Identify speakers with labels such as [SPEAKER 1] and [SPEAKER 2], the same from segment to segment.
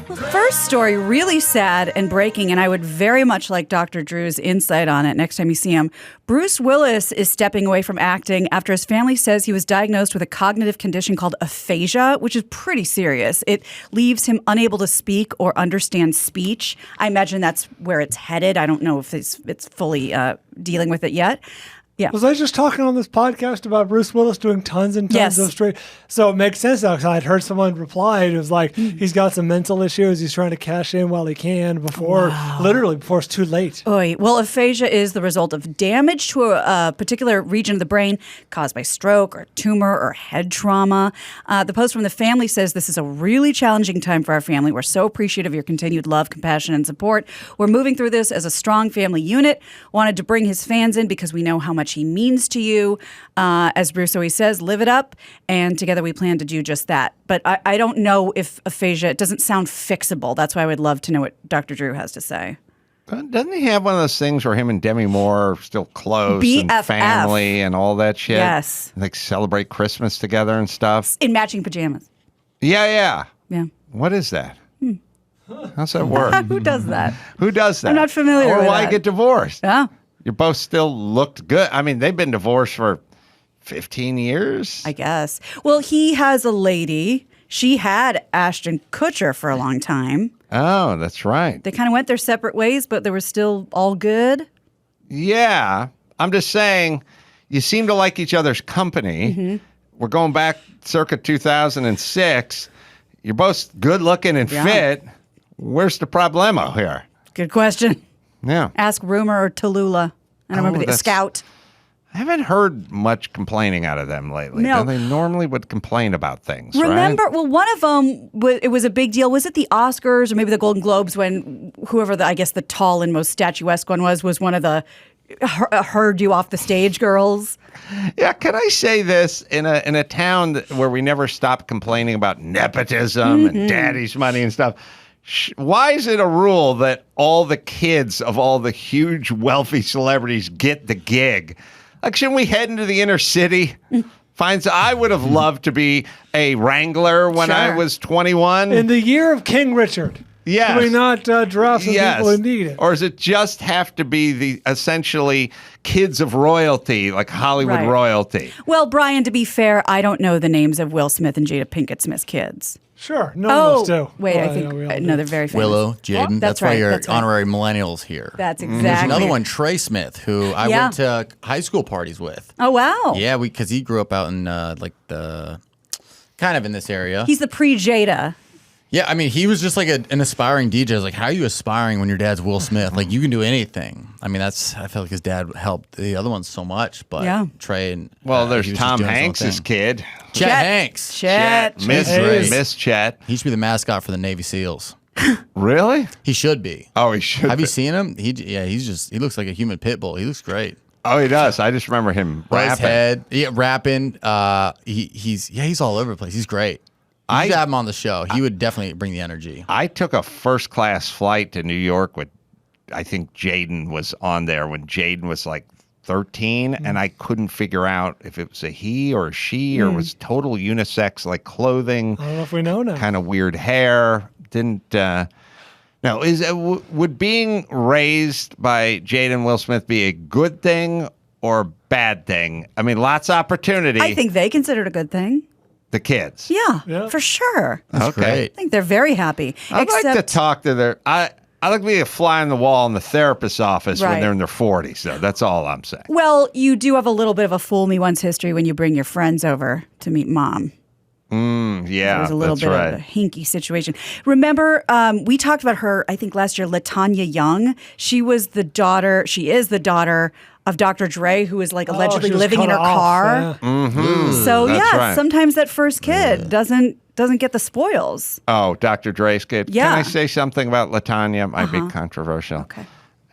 [SPEAKER 1] First story, really sad and breaking, and I would very much like Dr. Drew's insight on it next time you see him. Bruce Willis is stepping away from acting after his family says he was diagnosed with a cognitive condition called aphasia, which is pretty serious. It leaves him unable to speak or understand speech. I imagine that's where it's headed. I don't know if it's fully dealing with it yet. Yeah.
[SPEAKER 2] Was I just talking on this podcast about Bruce Willis doing tons and tons of straight? So it makes sense now because I had heard someone reply. It was like, he's got some mental issues. He's trying to cash in while he can before it's too late.
[SPEAKER 1] Oy. Well, aphasia is the result of damage to a particular region of the brain caused by stroke or tumor or head trauma. The post from the family says this is a really challenging time for our family. We're so appreciative of your continued love, compassion, and support. We're moving through this as a strong family unit. Wanted to bring his fans in because we know how much he means to you. As Bruce always says, live it up, and together we plan to do just that. But I don't know if aphasia, it doesn't sound fixable. That's why I would love to know what Dr. Drew has to say.
[SPEAKER 3] Doesn't he have one of those things where him and Demi Moore are still close
[SPEAKER 1] BFF.
[SPEAKER 3] and family and all that shit?
[SPEAKER 1] Yes.
[SPEAKER 3] Like celebrate Christmas together and stuff?
[SPEAKER 1] In matching pajamas.
[SPEAKER 3] Yeah.
[SPEAKER 1] Yeah.
[SPEAKER 3] What is that? How's that work?
[SPEAKER 1] Who does that?
[SPEAKER 3] Who does that?
[SPEAKER 1] I'm not familiar
[SPEAKER 3] or
[SPEAKER 1] with
[SPEAKER 3] why
[SPEAKER 1] that.
[SPEAKER 3] get divorced?
[SPEAKER 1] Yeah.
[SPEAKER 3] You both still looked good. I mean, they've been divorced for 15 years.
[SPEAKER 1] I guess. Well, he has a lady. She had Ashton Kutcher for a long time.
[SPEAKER 3] Oh, that's right.
[SPEAKER 1] They kind of went their separate ways, but they were still all good.
[SPEAKER 3] Yeah. I'm just saying, you seem to like each other's company.
[SPEAKER 1] Mm-hmm.
[SPEAKER 3] We're going back circa 2006. You're both good looking and fit. Where's the problemo here?
[SPEAKER 1] Good question.
[SPEAKER 3] Yeah.
[SPEAKER 1] Ask Rumor or Tallulah. I don't remember the Scout.
[SPEAKER 3] I haven't heard much complaining out of them lately.
[SPEAKER 1] No.
[SPEAKER 3] They normally would complain about things,
[SPEAKER 1] Remember,
[SPEAKER 3] right?
[SPEAKER 1] well, one of them, it was a big deal. Was it the Oscars or maybe the Golden Globes when whoever, I guess the tall and most statuesque one was one of the heard you off the stage girls?
[SPEAKER 3] Yeah, can I say this? In a town where we never stop complaining about nepotism and daddy's money and stuff, why is it a rule that all the kids of all the huge wealthy celebrities get the gig? Like, shouldn't we head into the inner city? I would have loved to be a wrangler when I was 21.
[SPEAKER 2] In the year of King Richard.
[SPEAKER 3] Yes.
[SPEAKER 2] Can we not draft some people who need it?
[SPEAKER 3] Or does it just have to be the essentially kids of royalty, like Hollywood royalty?
[SPEAKER 1] Well, Brian, to be fair, I don't know the names of Will Smith and Jada Pinkett Smith's kids.
[SPEAKER 2] Sure. No one else do.
[SPEAKER 1] Wait, I think they're very famous.
[SPEAKER 4] Willow, Jaden. That's why you're honorary millennials here.
[SPEAKER 1] That's exactly.
[SPEAKER 4] There's another one, Trey Smith, who I went to high school parties with.
[SPEAKER 1] Oh, wow.
[SPEAKER 4] Yeah, because he grew up out in the kind of in this area.
[SPEAKER 1] He's the pre-Jada.
[SPEAKER 4] Yeah, I mean, he was just like an aspiring DJ. I was like, how are you aspiring when your dad's Will Smith? Like, you can do anything. I mean, I feel like his dad helped the other ones so much, but Trey and...
[SPEAKER 3] there's Tom Hanks' kid.
[SPEAKER 4] Chet Hanks.
[SPEAKER 1] Chet.
[SPEAKER 3] Miss Chet.
[SPEAKER 4] He should be the mascot for the Navy SEALs.
[SPEAKER 3] Really?
[SPEAKER 4] He should be.
[SPEAKER 3] Oh, he should
[SPEAKER 4] Have you seen him? He looks like a human pit bull. He looks great.
[SPEAKER 3] Oh, he does. I just remember him rapping.
[SPEAKER 4] His head. Yeah, rapping. He's all over the place. He's great. You should have him on the show. He would definitely bring the energy.
[SPEAKER 3] I took a first-class flight to New York with, I think Jaden was on there when Jaden was like 13, and I couldn't figure out if it was a he or a she or was total unisex, like clothing.
[SPEAKER 2] I don't know if we know now.
[SPEAKER 3] Kind of weird hair. Didn't. Now, would being raised by Jaden Will Smith be a good thing or a bad thing? I mean, lots of opportunity.
[SPEAKER 1] I think they consider it a good thing.
[SPEAKER 3] The kids.
[SPEAKER 1] Yeah, for sure.
[SPEAKER 4] That's great.
[SPEAKER 1] I think they're very happy.
[SPEAKER 3] I'd like to talk to their... I like to be a fly on the wall in the therapist's office when they're in their 40s, though. That's all I'm saying.
[SPEAKER 1] Well, you do have a little bit of a fool me once history when you bring your friends over to meet mom.
[SPEAKER 3] Yeah,
[SPEAKER 1] it was a little bit of a hinky situation. Remember, we talked about her, I think last year, LaTanya Young. She is the daughter of Dr. Dre, who is like allegedly living in her car.
[SPEAKER 3] Yeah.
[SPEAKER 1] So sometimes that first kid doesn't get the spoils.
[SPEAKER 3] Oh, Dr. Dre's kid.
[SPEAKER 1] Yeah.
[SPEAKER 3] Can I say something about LaTanya? It might be controversial.
[SPEAKER 1] Okay.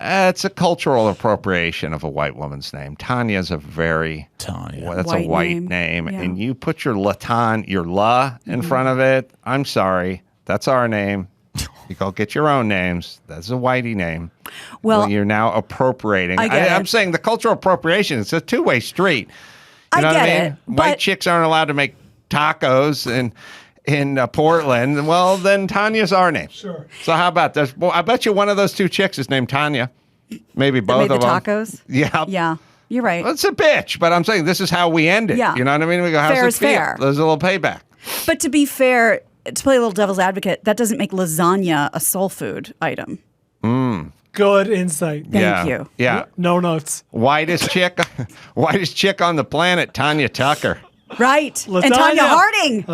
[SPEAKER 3] It's a cultural appropriation of a white woman's name. Tanya's a very that's
[SPEAKER 1] white
[SPEAKER 3] a white name.
[SPEAKER 1] Yeah.
[SPEAKER 3] And you put your La in front of it. I'm sorry. That's our name. You go get your own names. That's a whitey name. Well, you're now appropriating. I'm saying the cultural appropriation is a two-way street. You know what I mean? White chicks aren't allowed to make tacos, and in Portland, well, then Tanya's our name.
[SPEAKER 2] Sure.
[SPEAKER 3] So how about this? Well, I bet you one of those two chicks is named Tanya. Maybe
[SPEAKER 1] That
[SPEAKER 3] both
[SPEAKER 1] made
[SPEAKER 3] of
[SPEAKER 1] the
[SPEAKER 3] them.
[SPEAKER 1] tacos.
[SPEAKER 3] Yeah.
[SPEAKER 1] Yeah, you're right.
[SPEAKER 3] Well, it's a bitch, but I'm saying this is how we end it.
[SPEAKER 1] Yeah.
[SPEAKER 3] You know what I mean? We go, how's
[SPEAKER 1] Fair
[SPEAKER 3] it
[SPEAKER 1] is
[SPEAKER 3] feel?
[SPEAKER 1] fair.
[SPEAKER 3] There's a little payback.
[SPEAKER 1] But to be fair, to play a little devil's advocate, that doesn't make lasagna a soul food item.
[SPEAKER 2] Good insight.
[SPEAKER 1] Thank you.
[SPEAKER 3] Yeah.
[SPEAKER 2] No notes.
[SPEAKER 3] Whitest chick on the planet, Tanya Tucker.
[SPEAKER 1] Right. And
[SPEAKER 2] Lasagna.
[SPEAKER 1] Tanya Harding.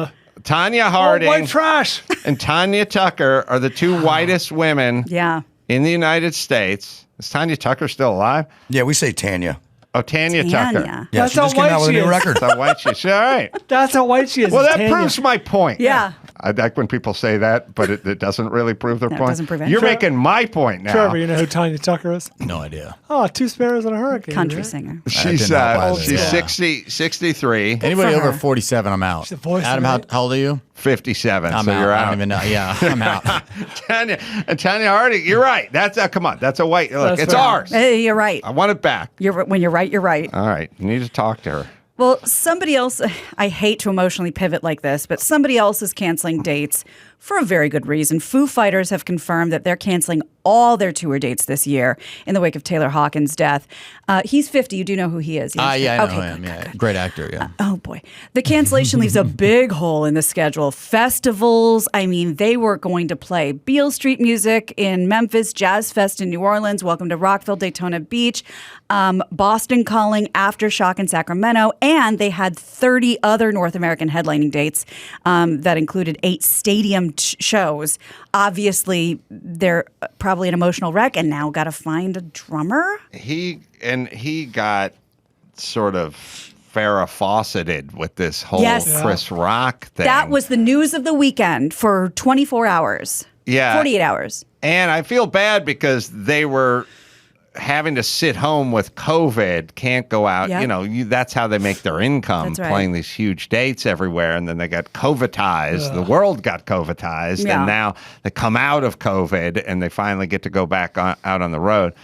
[SPEAKER 3] Tanya
[SPEAKER 2] Oh,
[SPEAKER 3] Harding
[SPEAKER 2] white trash.
[SPEAKER 3] and Tanya Tucker are the two whitest women
[SPEAKER 1] Yeah.
[SPEAKER 3] in the United States. Is Tanya Tucker still alive?
[SPEAKER 5] Yeah, we say Tanya.
[SPEAKER 3] Oh, Tanya Tucker.
[SPEAKER 1] Tanya.
[SPEAKER 5] Yeah,
[SPEAKER 2] That's
[SPEAKER 5] she
[SPEAKER 2] how
[SPEAKER 5] just came out
[SPEAKER 2] white
[SPEAKER 5] with a
[SPEAKER 2] she
[SPEAKER 5] new
[SPEAKER 2] is.
[SPEAKER 5] record.
[SPEAKER 3] That's how white she is. All right.
[SPEAKER 2] That's how white she is.
[SPEAKER 3] Well,
[SPEAKER 2] is
[SPEAKER 3] that
[SPEAKER 2] Tanya.
[SPEAKER 3] proves my point.
[SPEAKER 1] Yeah.
[SPEAKER 3] I like when people say that, but it doesn't really prove their
[SPEAKER 1] No, it
[SPEAKER 3] point.
[SPEAKER 1] doesn't prove it.
[SPEAKER 3] You're
[SPEAKER 1] Sure.
[SPEAKER 3] making my point now.
[SPEAKER 2] Trevor, you know who Tanya Tucker is?
[SPEAKER 4] No idea.
[SPEAKER 2] Oh, Two Sparrows and a Hurricane.
[SPEAKER 1] Country
[SPEAKER 2] right?
[SPEAKER 1] singer.
[SPEAKER 3] She's
[SPEAKER 4] did not buy
[SPEAKER 3] she's
[SPEAKER 4] this.
[SPEAKER 3] 63,
[SPEAKER 4] Anybody
[SPEAKER 1] for
[SPEAKER 4] over
[SPEAKER 1] her.
[SPEAKER 4] 47, I'm out.
[SPEAKER 2] She's a voice,
[SPEAKER 4] Adam,
[SPEAKER 2] right?
[SPEAKER 4] how old are you?
[SPEAKER 3] 57.
[SPEAKER 4] I'm
[SPEAKER 3] so
[SPEAKER 4] out.
[SPEAKER 3] you're
[SPEAKER 4] I
[SPEAKER 3] out.
[SPEAKER 4] don't even know. Yeah, I'm out.
[SPEAKER 3] Tanya Harding, you're right. That's come on. That's a white. Look,
[SPEAKER 2] That's
[SPEAKER 3] it's
[SPEAKER 2] fair.
[SPEAKER 3] ours.
[SPEAKER 1] Hey, you're right.
[SPEAKER 3] I want it back.
[SPEAKER 1] When you're right, you're right.
[SPEAKER 3] All right. You need to talk to her.
[SPEAKER 1] Well, somebody else, I hate to emotionally pivot like this, but somebody else is canceling dates for a very good reason. Foo Fighters have confirmed that they're canceling all their tour dates this year in the wake of Taylor Hawkins' death. He's 50. You do know who he is? Yes?
[SPEAKER 4] Yeah, I know
[SPEAKER 1] Okay,
[SPEAKER 4] him.
[SPEAKER 1] good,
[SPEAKER 4] Yeah,
[SPEAKER 1] good.
[SPEAKER 4] great actor. Yeah.
[SPEAKER 1] Oh boy. The cancellation leaves a big hole in the schedule. Festivals, I mean, they were going to play Beale Street Music in Memphis, Jazz Fest in New Orleans, Welcome to Rockville, Daytona Beach, Boston Calling, Aftershock in Sacramento, and they had 30 other North American headlining dates that included 8 stadium shows. Obviously, they're probably an emotional wreck and now got to find a drummer.
[SPEAKER 3] He got sort of Farrah Fawcetted with this whole
[SPEAKER 1] Yes.
[SPEAKER 3] Chris Rock thing.
[SPEAKER 1] That was the news of the weekend for 24 hours.
[SPEAKER 3] Yeah.
[SPEAKER 1] 48 hours.
[SPEAKER 3] And I feel bad because they were having to sit home with COVID, can't go out.
[SPEAKER 1] Yep.
[SPEAKER 3] You know, that's how they make their income,
[SPEAKER 1] That's right.
[SPEAKER 3] playing these huge dates everywhere. And then they got COVIDized. The world got COVIDized.
[SPEAKER 1] Yeah.
[SPEAKER 3] And now they come out of COVID and they finally get to go back out on the road.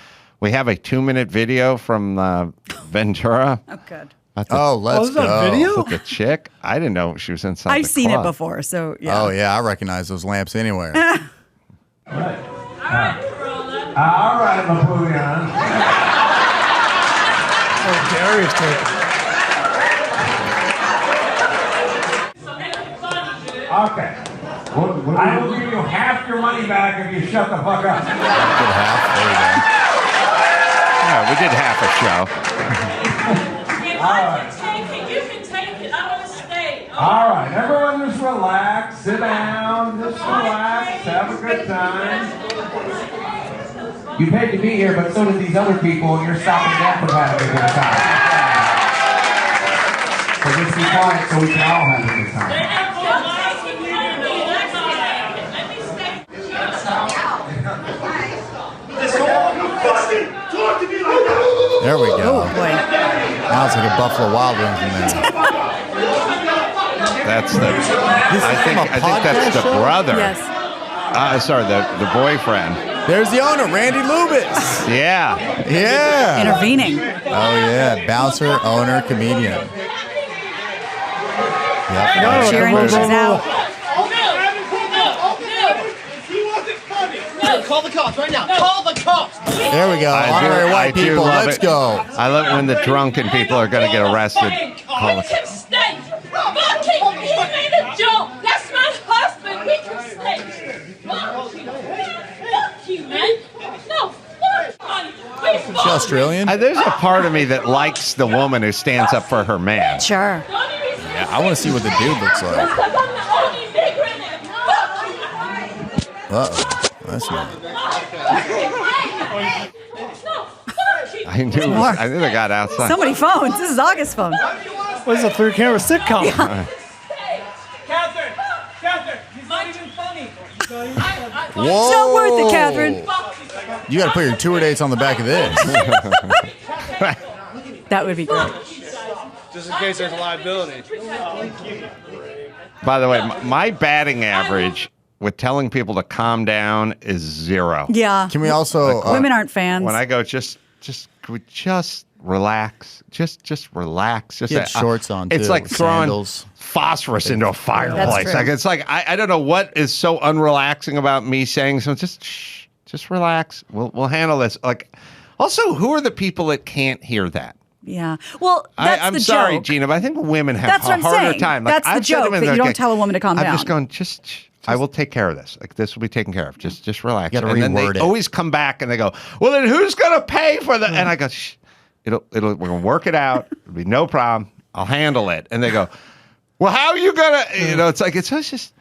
[SPEAKER 3] We have a 2-minute video from Ventura.
[SPEAKER 1] Oh, good.
[SPEAKER 4] Oh, let's
[SPEAKER 2] is that
[SPEAKER 4] go.
[SPEAKER 2] video?
[SPEAKER 3] With the chick. I didn't know she was inside
[SPEAKER 1] I've
[SPEAKER 3] the
[SPEAKER 1] seen it
[SPEAKER 3] club.
[SPEAKER 1] before, so yeah.
[SPEAKER 4] Oh yeah, I recognize those lamps anywhere.
[SPEAKER 6] All right, Napoleon.
[SPEAKER 2] Oh, Gary's taking.
[SPEAKER 6] Okay. I will give you half your money back if you shut the fuck up.
[SPEAKER 4] Good half. There you go.
[SPEAKER 3] Yeah, we did half a show.
[SPEAKER 7] If I can take it, you can take it. I want to stay.
[SPEAKER 6] All right, everyone just relax, sit down, just relax, have a good time. You paid to be here, but so did these other people, and you're stopping them from having a good time. So just be quiet so we can all have a good time.
[SPEAKER 4] There we go.
[SPEAKER 1] Oh boy.
[SPEAKER 4] Now it's like a Buffalo Wild Wings in there.
[SPEAKER 3] That's the.
[SPEAKER 4] This
[SPEAKER 3] I
[SPEAKER 4] is
[SPEAKER 3] think
[SPEAKER 4] from a
[SPEAKER 3] that's the
[SPEAKER 4] podcast show?
[SPEAKER 3] brother.
[SPEAKER 1] Yes.
[SPEAKER 3] Sorry, the boyfriend.
[SPEAKER 4] There's the owner, Randy Lubitz.
[SPEAKER 3] Yeah.
[SPEAKER 4] Yeah.
[SPEAKER 1] Intervening.
[SPEAKER 4] Oh yeah, bouncer, owner, comedian. Yep.
[SPEAKER 2] No,
[SPEAKER 1] Cheering
[SPEAKER 2] whoa,
[SPEAKER 1] because
[SPEAKER 2] whoa,
[SPEAKER 1] she's
[SPEAKER 2] whoa,
[SPEAKER 1] out.
[SPEAKER 2] whoa.
[SPEAKER 8] Call the cops right now. Call the cops.
[SPEAKER 4] There we go. Honorary
[SPEAKER 3] I
[SPEAKER 4] white
[SPEAKER 3] do
[SPEAKER 4] people.
[SPEAKER 3] love
[SPEAKER 4] Let's
[SPEAKER 3] it.
[SPEAKER 4] go.
[SPEAKER 3] I love when the drunken people are going to get arrested. Call
[SPEAKER 7] We
[SPEAKER 3] it.
[SPEAKER 7] can stay. Fuck him. He made a joke. That's my husband. We can stay. Fuck you. Fuck you, man. No, fuck you.
[SPEAKER 4] Is she Australian?
[SPEAKER 3] There's a part of me that likes the woman who stands up for her man.
[SPEAKER 1] Sure.
[SPEAKER 4] Yeah, I want to see what the dude looks like.
[SPEAKER 7] Because I'm the only nigger in it. Fuck you.
[SPEAKER 4] Uh-oh. That's not.
[SPEAKER 7] No, fuck you.
[SPEAKER 3] I knew they got outside.
[SPEAKER 1] So many phones. This is August's phone.
[SPEAKER 2] What is a 3-camera sitcom?
[SPEAKER 8] Catherine, he's not even funny.
[SPEAKER 4] Whoa.
[SPEAKER 1] It's not worth it, Catherine.
[SPEAKER 4] You got to put your tour dates on the back of this.
[SPEAKER 1] That would be great.
[SPEAKER 8] Just in case there's a liability.
[SPEAKER 3] By the way, my batting average with telling people to calm down is 0.
[SPEAKER 1] Yeah.
[SPEAKER 4] Can we also?
[SPEAKER 1] Women aren't fans.
[SPEAKER 3] When I go, just relax. Just relax. Just
[SPEAKER 4] He had shorts on,
[SPEAKER 3] It's
[SPEAKER 4] too,
[SPEAKER 3] like
[SPEAKER 4] with
[SPEAKER 3] throwing
[SPEAKER 4] sandals.
[SPEAKER 3] phosphorus into a fireplace.
[SPEAKER 1] true.
[SPEAKER 3] Like it's like I don't know what is so unrelaxing about me saying so. Just relax. We'll handle this. Like, also, who are the people that can't hear that?
[SPEAKER 1] Yeah. Well, that's
[SPEAKER 3] I'm
[SPEAKER 1] the
[SPEAKER 3] sorry,
[SPEAKER 1] joke.
[SPEAKER 3] Gina, but I think women have
[SPEAKER 1] That's
[SPEAKER 3] a
[SPEAKER 1] what I'm
[SPEAKER 3] harder
[SPEAKER 1] saying.
[SPEAKER 3] time.
[SPEAKER 1] That's the
[SPEAKER 3] I've said to
[SPEAKER 1] joke,
[SPEAKER 3] women,
[SPEAKER 1] that you don't
[SPEAKER 3] like,
[SPEAKER 1] tell a woman to calm
[SPEAKER 3] I'm
[SPEAKER 1] down.
[SPEAKER 3] just going, I will take care of this. Like, this will be taken care of. Just relax.
[SPEAKER 4] You gotta
[SPEAKER 3] And then they
[SPEAKER 4] reword it.
[SPEAKER 3] always come back and they go, well, then who's going to pay for that? And I go, shh, we're going to work it out. It'll be no problem. I'll handle it. And they go, well, how are you going to, it's like, it's just,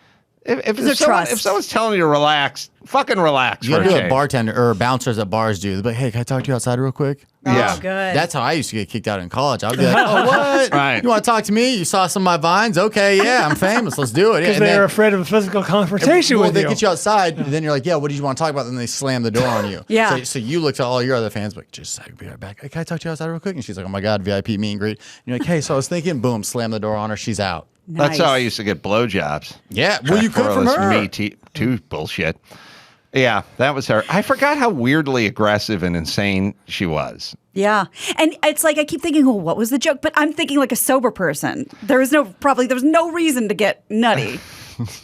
[SPEAKER 3] if someone's telling you to relax, fucking relax.
[SPEAKER 4] You
[SPEAKER 3] for
[SPEAKER 4] gotta do
[SPEAKER 3] a
[SPEAKER 4] what
[SPEAKER 3] change.
[SPEAKER 4] bartender or bouncers at bars do. They're like, hey, can I talk to you outside real quick?
[SPEAKER 3] Yeah.
[SPEAKER 1] Oh, good.
[SPEAKER 4] That's how I used to get kicked out in college. I'd be like, oh, what?
[SPEAKER 3] Right.
[SPEAKER 4] You want to talk to me? You saw some of my vines? Okay, yeah, I'm famous. Let's do it.
[SPEAKER 2] Because
[SPEAKER 4] And
[SPEAKER 2] they're
[SPEAKER 4] then-
[SPEAKER 2] afraid of a physical confrontation
[SPEAKER 4] well,
[SPEAKER 2] with
[SPEAKER 4] they
[SPEAKER 2] you.
[SPEAKER 4] get you outside, and then you're like, yeah, what did you want to talk about? Then they slam the door on you.
[SPEAKER 1] Yeah.
[SPEAKER 4] So you look to all your other fans, like, just a second, be right back. Hey, can I talk to you outside real quick? And she's like, oh my God, VIP meet and greet. And you're like, hey, so I was thinking, boom, slam the door on her. She's out.
[SPEAKER 3] That's how I used to get blowjobs.
[SPEAKER 4] Yeah, well, you could
[SPEAKER 3] For
[SPEAKER 4] from
[SPEAKER 3] this
[SPEAKER 4] her.
[SPEAKER 3] Me Too bullshit. Yeah, that was her. I forgot how weirdly aggressive and insane she was.
[SPEAKER 1] Yeah. And it's like I keep thinking, well, what was the joke? But I'm thinking like a sober person. There was no reason to get nutty.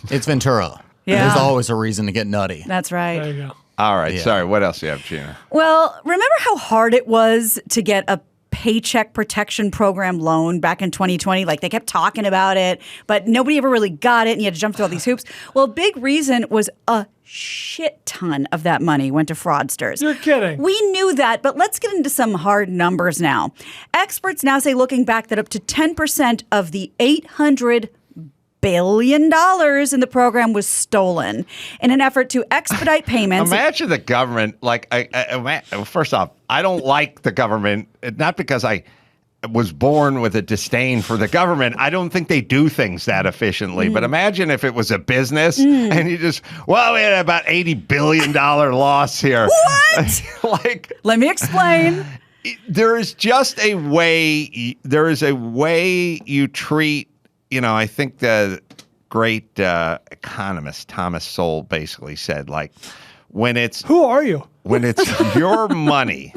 [SPEAKER 4] It's Ventura.
[SPEAKER 1] Yeah.
[SPEAKER 4] There's always a reason to get nutty.
[SPEAKER 1] That's right.
[SPEAKER 2] There you go.
[SPEAKER 3] All right,
[SPEAKER 4] Yeah.
[SPEAKER 3] sorry. What else do you have, Gina?
[SPEAKER 1] Well, remember how hard it was to get a Paycheck Protection Program loan back in 2020? Like they kept talking about it, but nobody ever really got it, and you had to jump through all these hoops. Well, a big reason was a shit ton of that money went to fraudsters.
[SPEAKER 2] You're kidding.
[SPEAKER 1] We knew that, but let's get into some hard numbers now. Experts now say, looking back, that up to 10% of the $800 billion in the program was stolen in an effort to expedite payments.
[SPEAKER 3] Imagine the government. Like, first off, I don't like the government, not because I was born with a disdain for the government. I don't think they do things that efficiently. But imagine if it was a business and you just, well, we had about $80 billion loss here.
[SPEAKER 1] What?
[SPEAKER 3] Like,
[SPEAKER 1] Let me explain.
[SPEAKER 3] there is just a way. There is a way you treat. I think the great economist Thomas Sowell basically said, like, when it's
[SPEAKER 2] Who are you?
[SPEAKER 3] when it's your money,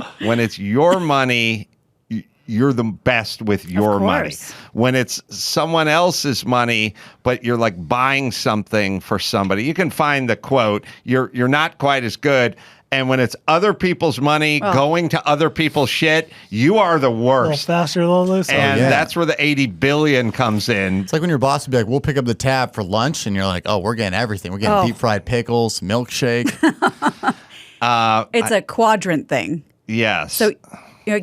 [SPEAKER 3] you're the best with your money.
[SPEAKER 1] course.
[SPEAKER 3] When it's someone else's money, but you're like buying something for somebody, you can find the quote, you're not quite as good. And when it's other people's money going to other people's shit, you are the
[SPEAKER 2] A little
[SPEAKER 3] worst.
[SPEAKER 2] faster, a little looser.
[SPEAKER 3] And
[SPEAKER 4] yeah.
[SPEAKER 3] that's where the 80 billion comes in.
[SPEAKER 4] It's like when your boss would be like, we'll pick up the tab for lunch. And you're like, oh, we're getting everything. We're getting deep fried pickles, milkshake.
[SPEAKER 1] It's a quadrant thing.
[SPEAKER 3] Yes.
[SPEAKER 1] So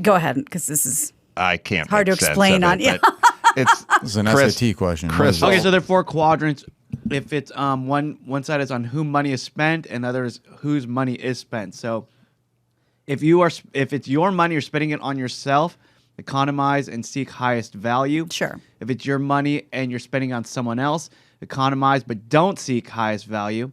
[SPEAKER 1] go ahead, because this is
[SPEAKER 3] I can't
[SPEAKER 1] hard to
[SPEAKER 3] make sense
[SPEAKER 1] explain
[SPEAKER 3] of
[SPEAKER 1] on-
[SPEAKER 3] it, but it's
[SPEAKER 4] This is an
[SPEAKER 3] Chris-
[SPEAKER 4] SAT question.
[SPEAKER 3] Chris-
[SPEAKER 8] Okay, so there are 4 quadrants. If it's one side is on who money is spent, and the other is whose money is spent. So if it's your money, you're spending it on yourself, economize and seek highest value.
[SPEAKER 1] Sure.
[SPEAKER 8] If it's your money and you're spending on someone else, economize but don't seek highest value.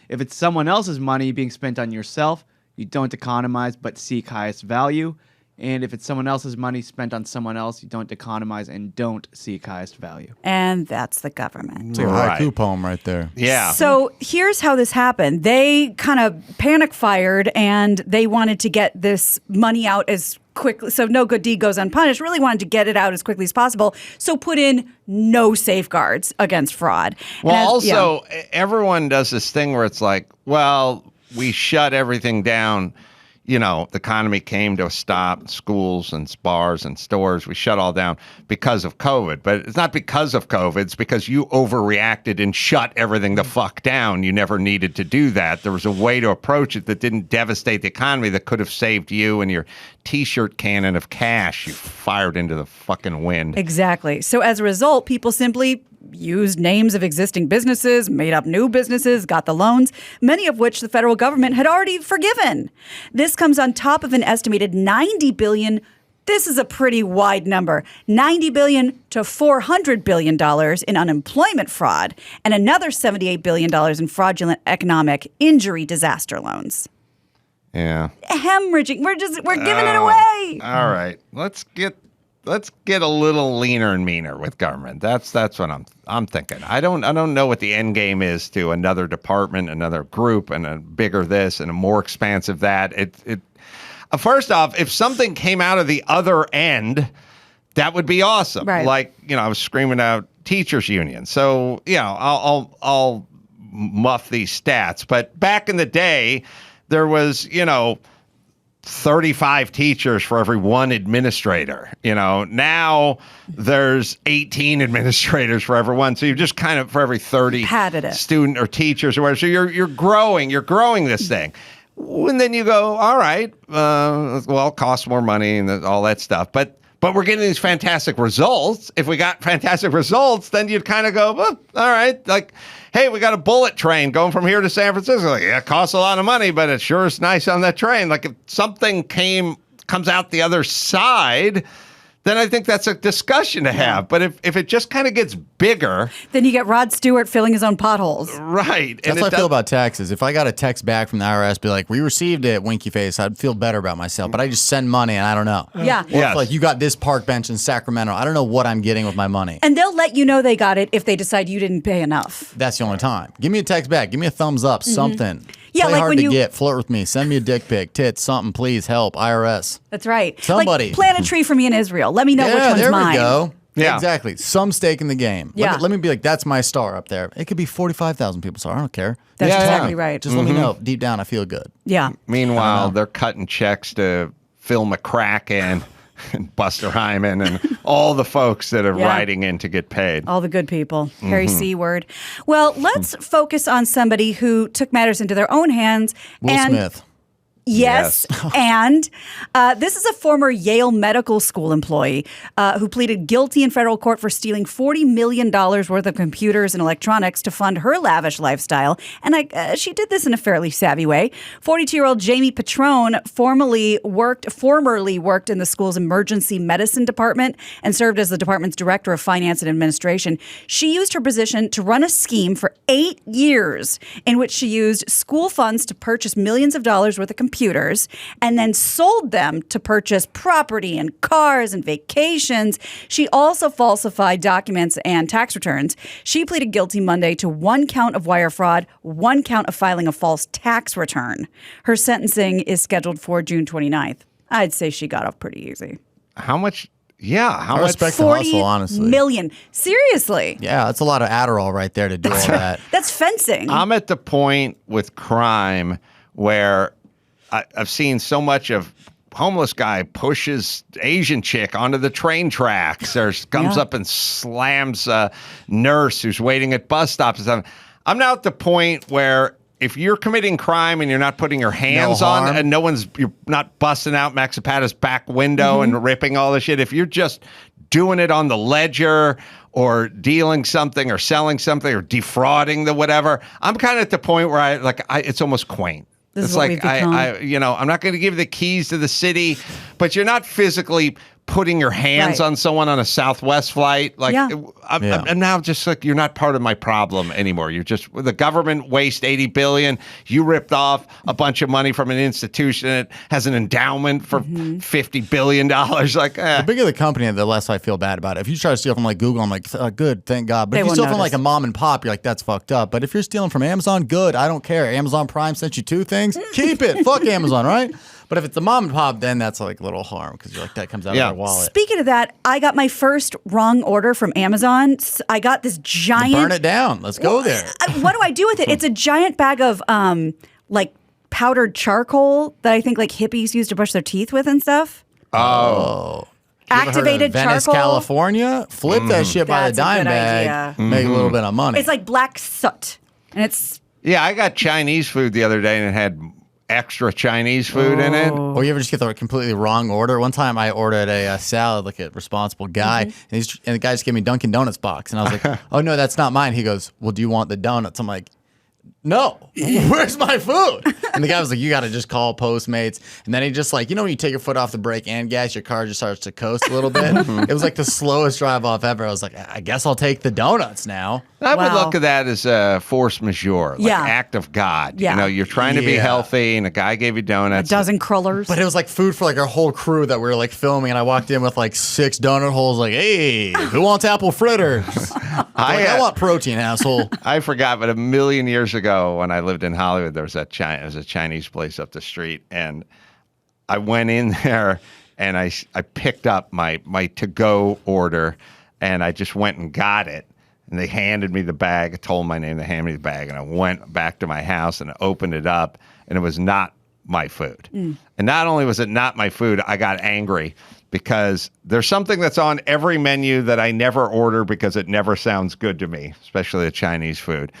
[SPEAKER 8] If it's someone else's money being spent on yourself, you don't economize but seek highest value. And if it's someone else's money spent on someone else, you don't economize and don't seek highest value.
[SPEAKER 1] and that's the government.
[SPEAKER 4] It's like a
[SPEAKER 3] Right.
[SPEAKER 4] haiku poem right there.
[SPEAKER 3] yeah.
[SPEAKER 1] So here's how this happened. They kind of panic fired and they wanted to get this money out as quickly. So no good deed goes unpunished. Really wanted to get it out as quickly as possible. So put in no safeguards against fraud. And
[SPEAKER 3] Well,
[SPEAKER 1] as- yeah.
[SPEAKER 3] also, everyone does this thing where it's like, well, we shut everything down. The economy came to a stop, schools and bars and stores. We shut all down because of COVID. But it's not because of COVID. It's because you overreacted and shut everything the fuck down. You never needed to do that. There was a way to approach it that didn't devastate the economy that could have saved you and your T-shirt cannon of cash you fired into the fucking wind.
[SPEAKER 1] Exactly. So as a result, people simply used names of existing businesses, made up new businesses, got the loans, many of which the federal government had already forgiven. This comes on top of an estimated $90 billion. This is a pretty wide number, $90 billion to $400 billion in unemployment fraud and another $78 billion in fraudulent economic injury disaster loans.
[SPEAKER 3] Yeah.
[SPEAKER 1] Hemorrhaging. We're giving it away.
[SPEAKER 3] All right. Let's get a little leaner and meaner with government. That's what I'm thinking. I don't know what the end game is to another department, another group, and a bigger this and a more expansive that. first off, if something came out of the other end, that would be awesome.
[SPEAKER 1] Right.
[SPEAKER 3] Like, I was screaming out teachers union. So, I'll muff these stats. But back in the day, there was, 35 teachers for every one administrator. Now there's 18 administrators for every one. So you're just kind of for every 30 student or teachers or whatever. So you're growing this thing. And then you go, all right, well, it costs more money and all that stuff. But we're getting these fantastic results. If we got fantastic results, then you'd kind of go, well, all right, like, hey, we got a bullet train going from here to San Francisco. Like, yeah, it costs a lot of money, but it sure is nice on that train. Like, if something comes out the other side, then I think that's a discussion to have. But if it just kind of gets bigger,
[SPEAKER 1] then you get Rod Stewart filling his own potholes.
[SPEAKER 3] Right.
[SPEAKER 4] That's how I feel about taxes. If I got a text back from the IRS, be like, we received it, winky face, I'd feel better about myself. But I just send money and I don't know.
[SPEAKER 1] Yeah.
[SPEAKER 4] Or if, like, you got this park bench in Sacramento, I don't know what I'm getting with my money.
[SPEAKER 1] And they'll let you know they got it if they decide you didn't pay enough.
[SPEAKER 4] That's the only time. Give me a text back. Give me a thumbs up, something.
[SPEAKER 1] Yeah,
[SPEAKER 4] Play
[SPEAKER 1] like
[SPEAKER 4] hard
[SPEAKER 1] when
[SPEAKER 4] to
[SPEAKER 1] you
[SPEAKER 4] get. Flirt with me. Send me a dick pic. Tits. Something. Please help. IRS.
[SPEAKER 1] That's right.
[SPEAKER 4] Somebody.
[SPEAKER 1] Like, plant a tree for me in Israel. Let me know which one's
[SPEAKER 4] there
[SPEAKER 1] mine.
[SPEAKER 4] we go.
[SPEAKER 3] Yeah.
[SPEAKER 4] Exactly. Some stake in the game.
[SPEAKER 1] Yeah.
[SPEAKER 4] Let me be like, that's my star up there. It could be 45,000 people star. I don't care.
[SPEAKER 1] That's
[SPEAKER 3] Yeah,
[SPEAKER 1] exactly
[SPEAKER 3] yeah.
[SPEAKER 1] right.
[SPEAKER 4] Just let me know. Deep down, I feel good.
[SPEAKER 1] Yeah.
[SPEAKER 3] Meanwhile, they're cutting checks to Phil McCracken and Buster Hyman and all the folks that are writing in to get paid.
[SPEAKER 1] All the good people. Harry C-word. Well, let's focus on somebody who took matters into their own hands.
[SPEAKER 4] Will Smith.
[SPEAKER 1] Yes. And this is a former Yale Medical School employee who pleaded guilty in federal court for stealing $40 million worth of computers and electronics to fund her lavish lifestyle. And she did this in a fairly savvy way. 42-year-old Jamie Patrone formerly worked in the school's emergency medicine department and served as the department's director of finance and administration. She used her position to run a scheme for 8 years in which she used school funds to purchase millions of dollars worth of computers and then sold them to purchase property and cars and vacations. She also falsified documents and tax returns. She pleaded guilty Monday to 1 count of wire fraud, 1 count of filing a false tax return. Her sentencing is scheduled for June 29th. I'd say she got off pretty easy.
[SPEAKER 3] How much? Yeah, how
[SPEAKER 4] I
[SPEAKER 3] much?
[SPEAKER 4] respect the hustle, honestly.
[SPEAKER 1] $40 million. Seriously.
[SPEAKER 4] Yeah, that's a lot of Adderall right there to do all that.
[SPEAKER 1] That's fencing.
[SPEAKER 3] I'm at the point with crime where I've seen so much of homeless guy pushes Asian chick onto the train tracks or comes up and slams a nurse who's waiting at bus stops and stuff. I'm now at the point where if you're committing crime and you're not putting your hands on and you're not busting out Max Zapata's back window and ripping all the shit, if you're just doing it on the ledger or dealing something or selling something or defrauding the whatever, I'm kind of at the point where it's almost quaint.
[SPEAKER 1] This
[SPEAKER 3] it's
[SPEAKER 1] is what
[SPEAKER 3] like
[SPEAKER 1] we've become.
[SPEAKER 3] I'm not going to give the keys to the city, but you're not physically putting your hands on someone on a Southwest flight. Like, I'm now just like, you're not part of my problem anymore. You're just, the government waste $80 billion. You ripped off a bunch of money from an institution that has an endowment for $50 billion. Like,
[SPEAKER 4] The bigger the company, the less I feel bad about it. If you try to steal from like Google, I'm like, good, thank God. But if you steal from like a mom and pop, you're like, that's fucked up. But if you're stealing from Amazon, good, I don't care. Amazon Prime sent you 2 things, keep it. Fuck Amazon, right? But if it's a mom and pop, then that's like a little harm because you're like, that comes out of their wallet.
[SPEAKER 1] Speaking of that, I got my first wrong order from Amazon. I got this giant.
[SPEAKER 4] Burn it down. Let's go there.
[SPEAKER 1] What do I do with it? It's a giant bag of like powdered charcoal that I think like hippies used to brush their teeth with and stuff.
[SPEAKER 4] Oh.
[SPEAKER 1] Activated
[SPEAKER 4] Venice,
[SPEAKER 1] charcoal.
[SPEAKER 4] California? Flip that shit by the
[SPEAKER 1] That's a
[SPEAKER 4] dime
[SPEAKER 1] good
[SPEAKER 4] bag.
[SPEAKER 1] idea.
[SPEAKER 4] Make a little bit of money.
[SPEAKER 1] It's like black soot, and it's.
[SPEAKER 3] yeah, I got Chinese food the other day and it had extra Chinese food in it.
[SPEAKER 4] Or you ever just get the completely wrong order? One time I ordered a salad like a responsible guy, and the guy just gave me Dunkin' Donuts box. And I was like, oh, no, that's not mine. He goes, well, do you want the donuts? I'm like, no, where's my food? And the guy was like, you got to just call Postmates. And then he just like, when you take your foot off the brake and gas, your car just starts to coast a little bit. It was like the slowest drive off ever. I was like, I guess I'll take the donuts now.
[SPEAKER 3] I would look at that as a force majeure, like act of God.
[SPEAKER 1] Yeah.
[SPEAKER 3] You're trying to be healthy and a guy gave you donuts.
[SPEAKER 1] A dozen crullers.
[SPEAKER 4] But it was like food for like our whole crew that we were like filming, and I walked in with like 6 donut holes, like, hey, who wants apple fritters? I want protein, asshole.
[SPEAKER 3] I forgot, but a million years ago when I lived in Hollywood, there was a Chinese place up the street, and I went in there and I picked up my to-go order, and I just went and got it. And they handed me the bag. I told them my name. They handed me the bag, and I went back to my house and opened it up, and it was not my food. And not only was it not my food, I got angry because there's something that's on every menu that I never order because it never sounds good to me, especially the Chinese food.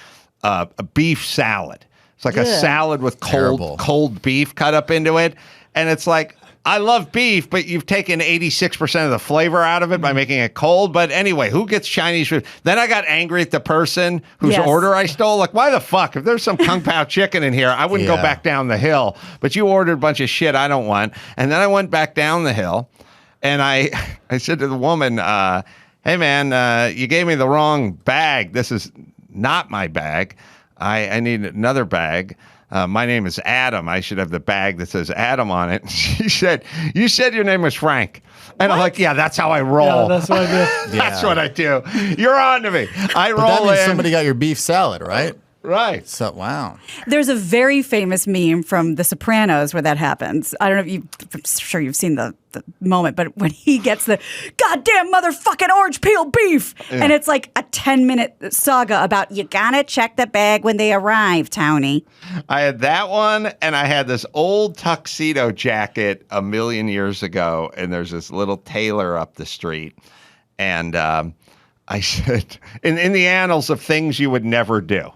[SPEAKER 3] A beef salad. It's like a salad with cold beef cut up into it. And it's like, I love beef, but you've taken 86% of the flavor out of it by making it cold. But anyway, who gets Chinese food? Then I got angry at the person whose order I stole. Like, why the fuck? If there's some Kung Pao chicken in here, I wouldn't go back down the hill. But you ordered a bunch of shit I don't want. And then I went back down the hill, and I said to the woman, hey, man, you gave me the wrong bag. This is not my bag. I need another bag. My name is Adam. I should have the bag that says Adam on it. She said, you said your name was Frank. And I'm like, yeah, that's how I roll.
[SPEAKER 2] Yeah, that's what I do.
[SPEAKER 3] That's what I do. You're on to me. I
[SPEAKER 4] But
[SPEAKER 3] roll
[SPEAKER 4] that means
[SPEAKER 3] in.
[SPEAKER 4] somebody got your beef salad, right?
[SPEAKER 3] Right.
[SPEAKER 4] So wow.
[SPEAKER 1] There's a very famous meme from The Sopranos where that happens. I don't know if I'm sure you've seen the moment, but when he gets the goddamn motherfucking orange peel beef, and it's like a 10-minute saga about you gotta check the bag when they arrive, Tony.
[SPEAKER 3] I had that one, and I had this old tuxedo jacket a million years ago, and there's this little tailor up the street, and I said, in the annals of things you would never do.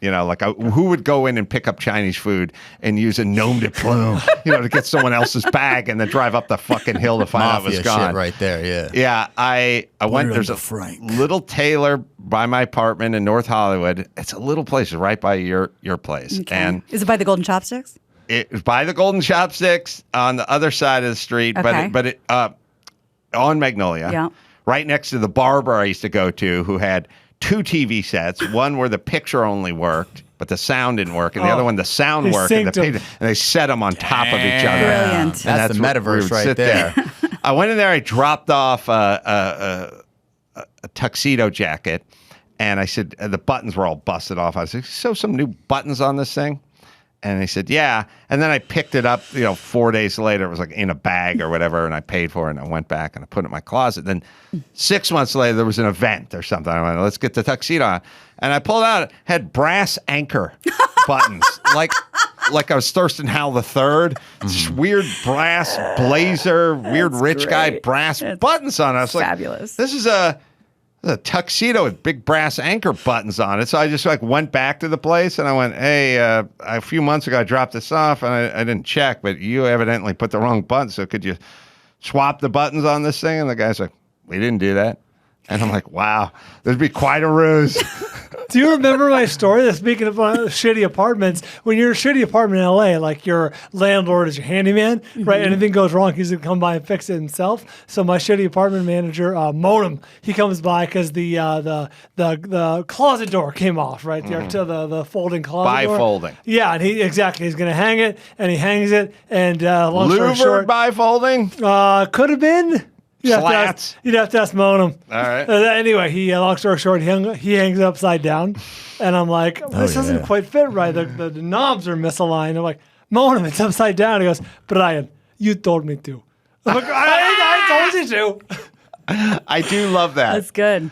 [SPEAKER 3] You know, like who would go in and pick up Chinese food and use a nom de plume, to get someone else's bag and then drive up the fucking hill to find out it was
[SPEAKER 4] Mafia
[SPEAKER 3] gone.
[SPEAKER 4] shit right there, yeah.
[SPEAKER 3] Yeah, I went. There's a little tailor by my apartment in North Hollywood. It's a little place right by your place, and
[SPEAKER 1] Is it by the Golden Chopsticks?
[SPEAKER 3] it's by the Golden Chopsticks on the other side of the street,
[SPEAKER 1] Okay.
[SPEAKER 3] but it on Magnolia, right next to the barber I used to go to, who had 2 TV sets, one where the picture only worked, but the sound didn't work, and the other one, the sound worked, and they set them on top of each other.
[SPEAKER 1] Brilliant.
[SPEAKER 3] And
[SPEAKER 4] That's the
[SPEAKER 3] where we
[SPEAKER 4] metaverse
[SPEAKER 3] would
[SPEAKER 4] right
[SPEAKER 3] sit
[SPEAKER 4] there.
[SPEAKER 3] I went in there, I dropped off a tuxedo jacket, and I said, the buttons were all busted off. I was like, so some new buttons on this thing? And they said, yeah. And then I picked it up, 4 days later. It was like in a bag or whatever, and I paid for it, and I went back and I put it in my closet. Then 6 months later, there was an event or something. I went, let's get the tuxedo on. And I pulled out, it had brass anchor buttons, like I was Thurston Howell III. This weird brass blazer, weird rich guy, brass buttons on it. I was like,
[SPEAKER 1] fabulous.
[SPEAKER 3] This is a tuxedo with big brass anchor buttons on it. So I just went back to the place and I went, hey, a few months ago I dropped this off and I didn't check, but you evidently put the wrong button. So could you swap the buttons on this thing? And the guy's like, we didn't do that. And I'm like, wow, there'd be quite a ruse.
[SPEAKER 2] Do you remember my story? Speaking of shitty apartments, when you're in a shitty apartment in LA, like your landlord is your handyman, right? Anything goes wrong, he's gonna come by and fix it himself. So my shitty apartment manager, Modem, he comes by because the closet door came off, right? The folding closet door.
[SPEAKER 3] Bifolding.
[SPEAKER 2] Yeah, and he's gonna hang it, and he hangs it, and long story
[SPEAKER 3] Louvered
[SPEAKER 2] short,
[SPEAKER 3] bifolding?
[SPEAKER 2] could have been. You'd have to ask Monum.
[SPEAKER 3] All right.
[SPEAKER 2] Anyway, long story short, he hangs it upside down, and I'm like, this doesn't quite fit right. The knobs are misaligned. I'm like, Monum, it's upside down. He goes, Brian, you told me to. I'm like, I told you to.
[SPEAKER 3] I do love that.
[SPEAKER 1] That's good.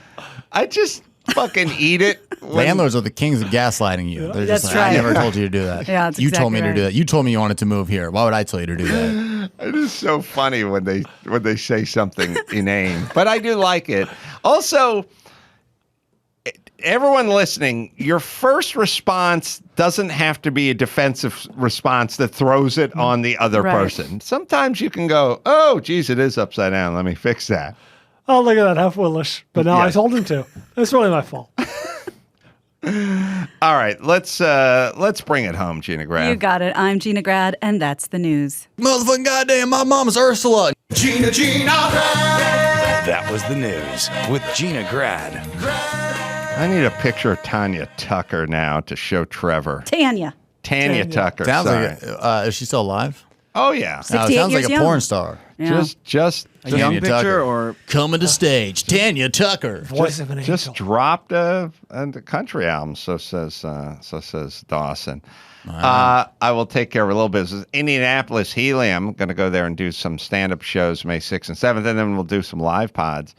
[SPEAKER 3] I just fucking eat it.
[SPEAKER 4] Landlords are the kings of gaslighting you. They're just
[SPEAKER 1] That's
[SPEAKER 4] like,
[SPEAKER 1] right.
[SPEAKER 4] I never told you to do that.
[SPEAKER 1] Yeah, that's
[SPEAKER 4] you told me
[SPEAKER 1] exactly
[SPEAKER 4] to do
[SPEAKER 1] right.
[SPEAKER 4] that. You told me you wanted to move here. Why would I tell you to do that?
[SPEAKER 3] It is so funny when they say something inane, but I do like it. Also, everyone listening, your first response doesn't have to be a defensive response that throws it on the other person. Sometimes you can go, oh, geez, it is upside down. Let me fix that.
[SPEAKER 2] Oh, look at that, how foolish. But no, I told him to. It's really my fault.
[SPEAKER 3] All right, let's bring it home, Gina Grad.
[SPEAKER 1] You got it. I'm Gina Grad, and that's the news.
[SPEAKER 4] Motherfucking goddamn, my mom's Ursula.
[SPEAKER 5] Gina Grad. That was the news with Gina Grad.
[SPEAKER 3] I need a picture of Tanya Tucker now to show Trevor.
[SPEAKER 1] Tanya.
[SPEAKER 3] Tanya Tucker.
[SPEAKER 4] Sounds
[SPEAKER 3] sorry.
[SPEAKER 4] like, is she still alive?
[SPEAKER 3] Oh yeah.
[SPEAKER 4] No, it
[SPEAKER 1] 68
[SPEAKER 4] sounds like
[SPEAKER 1] years
[SPEAKER 4] a
[SPEAKER 1] young.
[SPEAKER 4] porn star.
[SPEAKER 1] Yeah.
[SPEAKER 3] Just
[SPEAKER 8] A young
[SPEAKER 4] Tanya
[SPEAKER 8] picture
[SPEAKER 4] Tucker.
[SPEAKER 8] or
[SPEAKER 4] Coming to stage, Tanya Tucker.
[SPEAKER 2] Voice of an
[SPEAKER 3] just
[SPEAKER 2] angel.
[SPEAKER 3] dropped a country album. So says Dawson. I will take care of a little business. Indianapolis Helium. Going to go there and do some stand-up shows May 6th and 7th, and then we'll do some live pods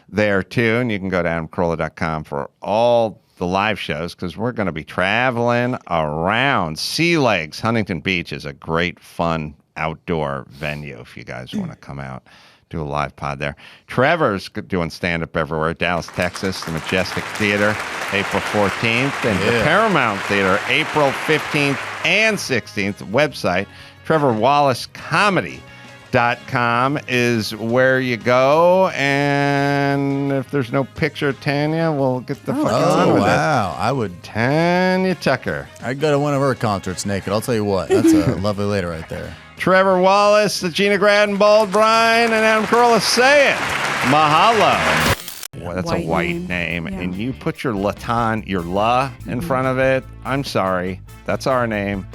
[SPEAKER 3] there too. And you can go to AdamCarolla.com for all the live shows because we're going to be traveling around. Sea Legs, Huntington Beach is a great, fun outdoor venue if you guys want to come out. Do a live pod there. Trevor's doing stand-up everywhere. Dallas, Texas, the Majestic Theater, April 14th, and the Paramount Theater, April 15th and 16th. Website, TrevorWallaceComedy.com is where you go. And if there's no picture of Tanya, we'll get the fuck on
[SPEAKER 4] Oh,
[SPEAKER 3] with
[SPEAKER 4] wow. I would.
[SPEAKER 3] it. Tanya Tucker.
[SPEAKER 4] I'd go to one of her concerts naked. I'll tell you what. That's a lovely lady right there.
[SPEAKER 3] Trevor Wallace, Gina Gradenbald, Bryan, and Adam Carolla say it. Mahalo. Boy, that's
[SPEAKER 1] White
[SPEAKER 3] a white name.
[SPEAKER 1] Yeah.
[SPEAKER 3] And you put your your la in front of it. I'm sorry. That's our name.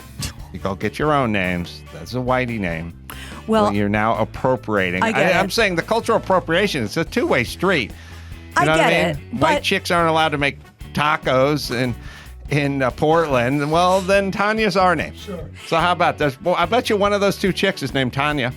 [SPEAKER 3] You go get your own names. That's a whitey name.
[SPEAKER 1] Well,
[SPEAKER 3] You're now appropriating.
[SPEAKER 1] I get
[SPEAKER 3] I'm
[SPEAKER 1] it.
[SPEAKER 3] saying the cultural appropriation is a two-way street. You
[SPEAKER 1] I
[SPEAKER 3] know what
[SPEAKER 1] get
[SPEAKER 3] I mean?
[SPEAKER 1] it,
[SPEAKER 3] White
[SPEAKER 1] but-
[SPEAKER 3] chicks aren't allowed to make tacos in Portland. Well, then Tanya's our name.
[SPEAKER 2] Sure.
[SPEAKER 3] So how about this? Well, I bet you one of those two chicks is named Tanya.